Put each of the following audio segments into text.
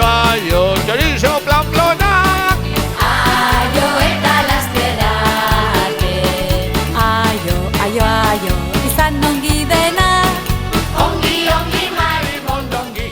Aio, chorizo plamplona. Aio eta lasterate. Aio, izan ongi dena. Ongi, mari mondongi.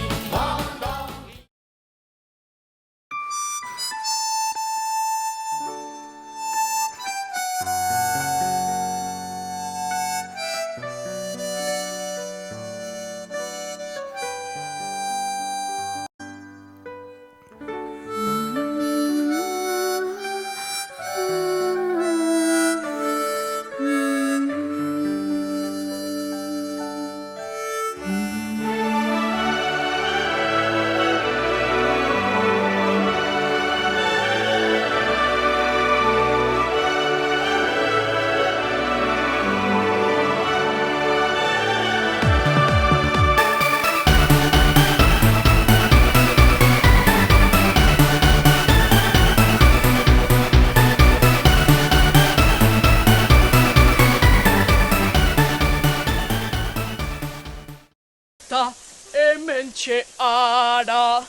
Ta hementxe ara,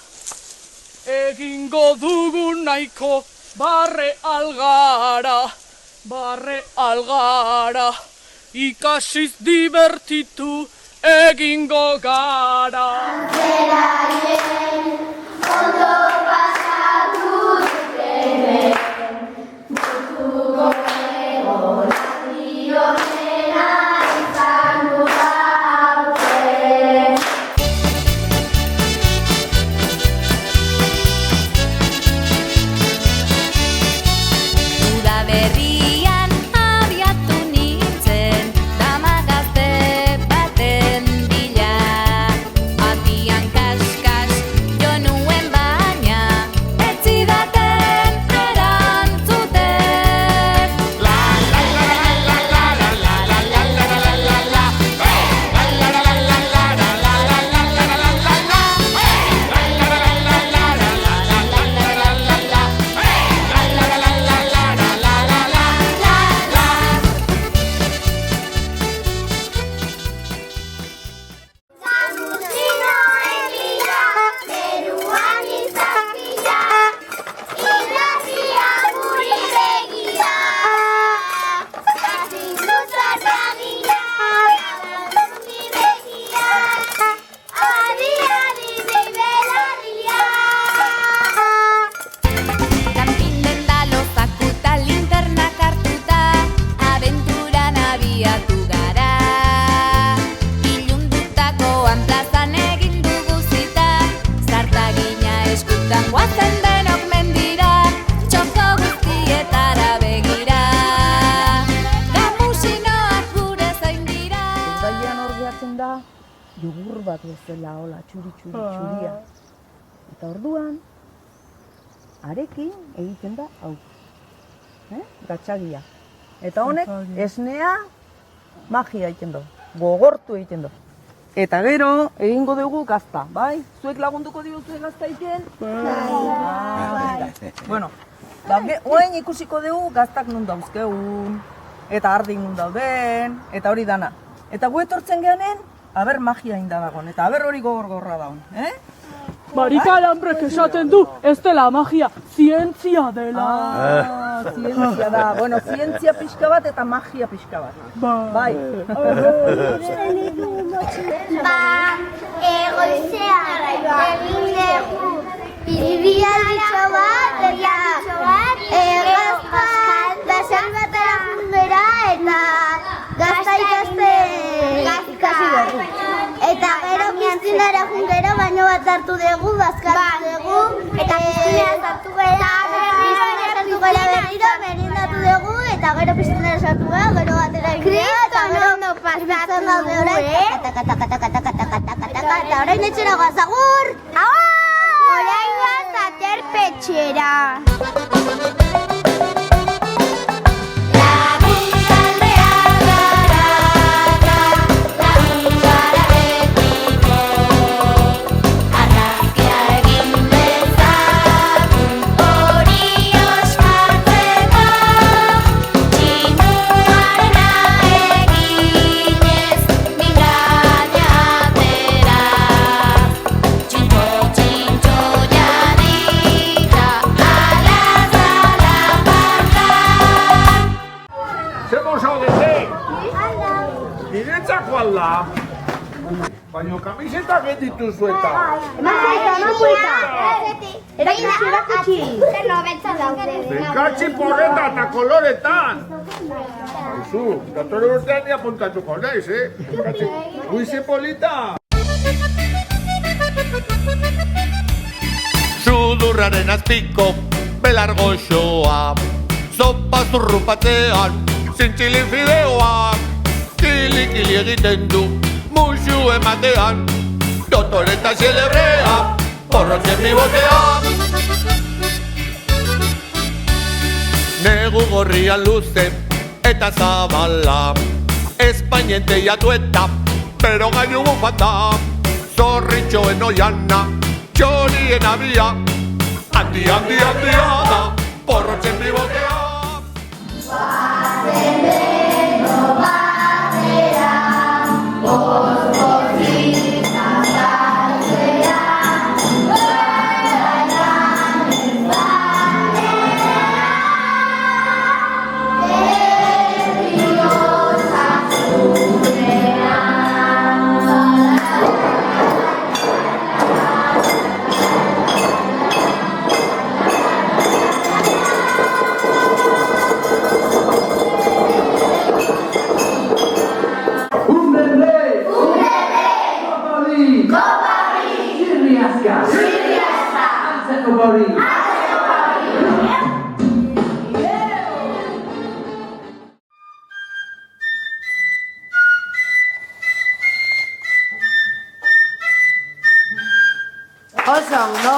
egingo dugun nahiko barre algara, ikasiz divertitu egingo gara. Ondo pasatu zuten, butuko egonazionena izan du gaurten. Udaberrian abiatu nintzen, dama gazte baten bila. Atian kaskas jo nuen baina, ez zidaten erantzuten. La la la la la la la la la la la la la la. La la la la la la la la la la la la la la. La la la la la la la la la la la la la la. La la la la la la la la la la la. Agustinoen bila, zeruan izapila, iglesia guri begira. Kazindutzat bagila, guri begira, adi belarria. Kanpinen da lozakuta linternak hartuta, abenturan abiatu gara. Ilundutakoan plazan egin dugu zita, zartagina eskutan guazen denok mendira, txoko guztietara begira. Gamusinoak gure zain dira. Udailean hor gehatzen da, jogur bat bezala, hola, txuri-txuria. Eta orduan, arekin egiten da hau. Gatxagia. Eta honek, esnea magia egiten du, gogortu egiten du. Eta gero, egingo dugu gazta, bai? Zuek lagunduko diguzue gazta egiten? Bai. Bueno, oain ikusiko dugu gaztak nun dauzkegun, eta ardik nun dauden, eta hori dana. Eta gu etortzen gehanen, aber magia inda dagoen, eta aber hori gogor-gorra dagoen, Marika Alambrek esaten du, ez dela magia, zientzia dela. Zientzia da. Bueno, zientzia pixka bat eta magia pixka bat. Bai. Egoizean egin dugu bibialitxo bat, gaztan baserri batera jungera eta gazta ikasi dugu. Eta gero piztinara jungera baino bat hartu dugu, bazkatu dugu, eta piztinara sartu gara, merindatu dugu, eta gero piztinara sartu gara, gero batera egitea, eta gero pasatzen gaude orain, eta orain etxera goaz, agur! Agur! Hola. Baina kamisetak dituzu eta. Erakutsi. Nobetza daude. Bekatzi porreta eta koloretan. Aizu, datore urtean ni apuntatuko naiz, Guize polita. Sudurraren azpiko belar goxoa, zopa zurrupatean, zintxilin fideoak, kili egiten du, musu ematean, dotoreta xelebrea, porrotzen bibotean. Negu gorrian luze eta zabala, espainiente jatueta, pero gainu bufata, zorritxoen oiana, txorien abia, handi da, porrotzen bibotea. Oso ondo!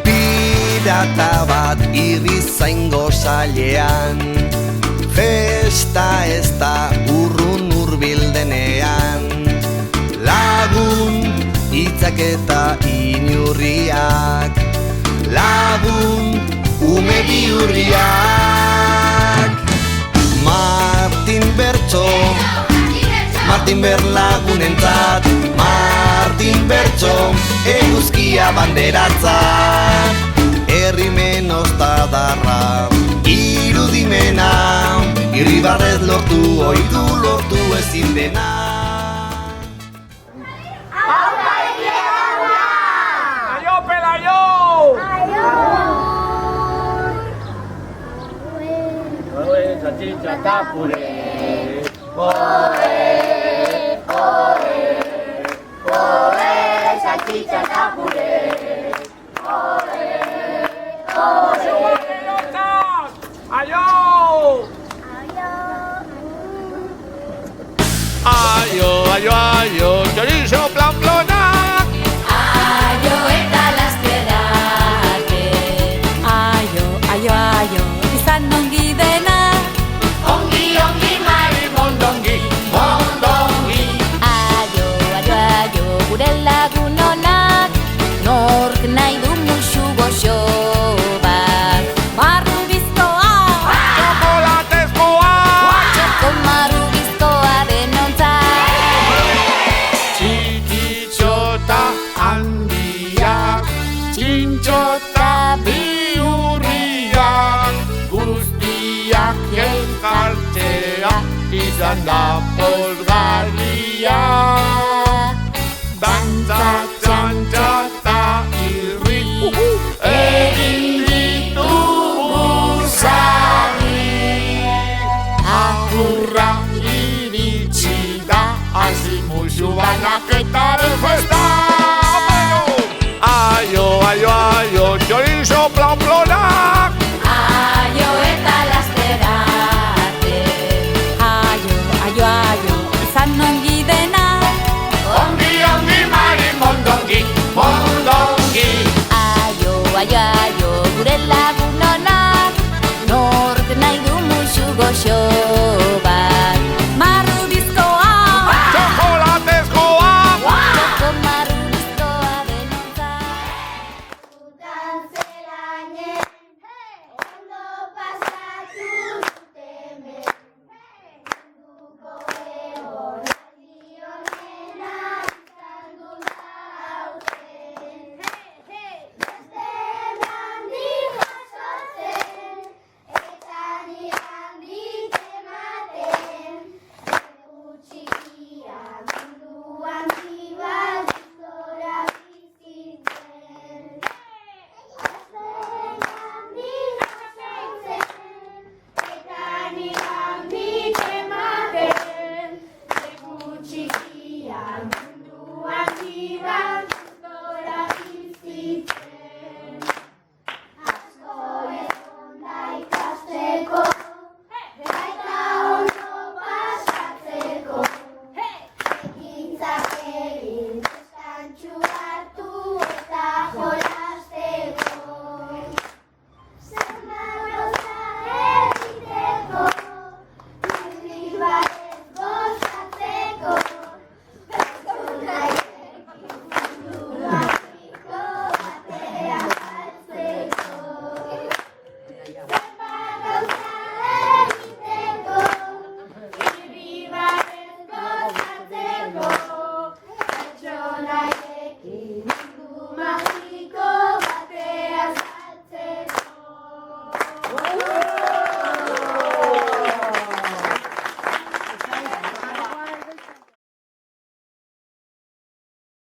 Pirata bat irrizaingo sailean, festa ez da urrun urbildenean, lagun hitzak eta inurriak, lagun ume bihurriak. Martin Bertso, Martin Berlagunentzat, Martin Bertso, eguzkia banderatzat. Herrimen oztadarra, irudimena, irribarrez lortu, oitu lortu ezin dena. Aio, pelaio! Oe, salchicha eta pure. Salchicha eta pure. Aio! Aio, chorizo planplona. Aio eta lasterake. Aio, izan ongi dena. Ongi, mari, mondongi. Aio, gure lagun onak. Nor Pintxota bihurriak guztiak elkartzea izan da pozgarria. Dantzak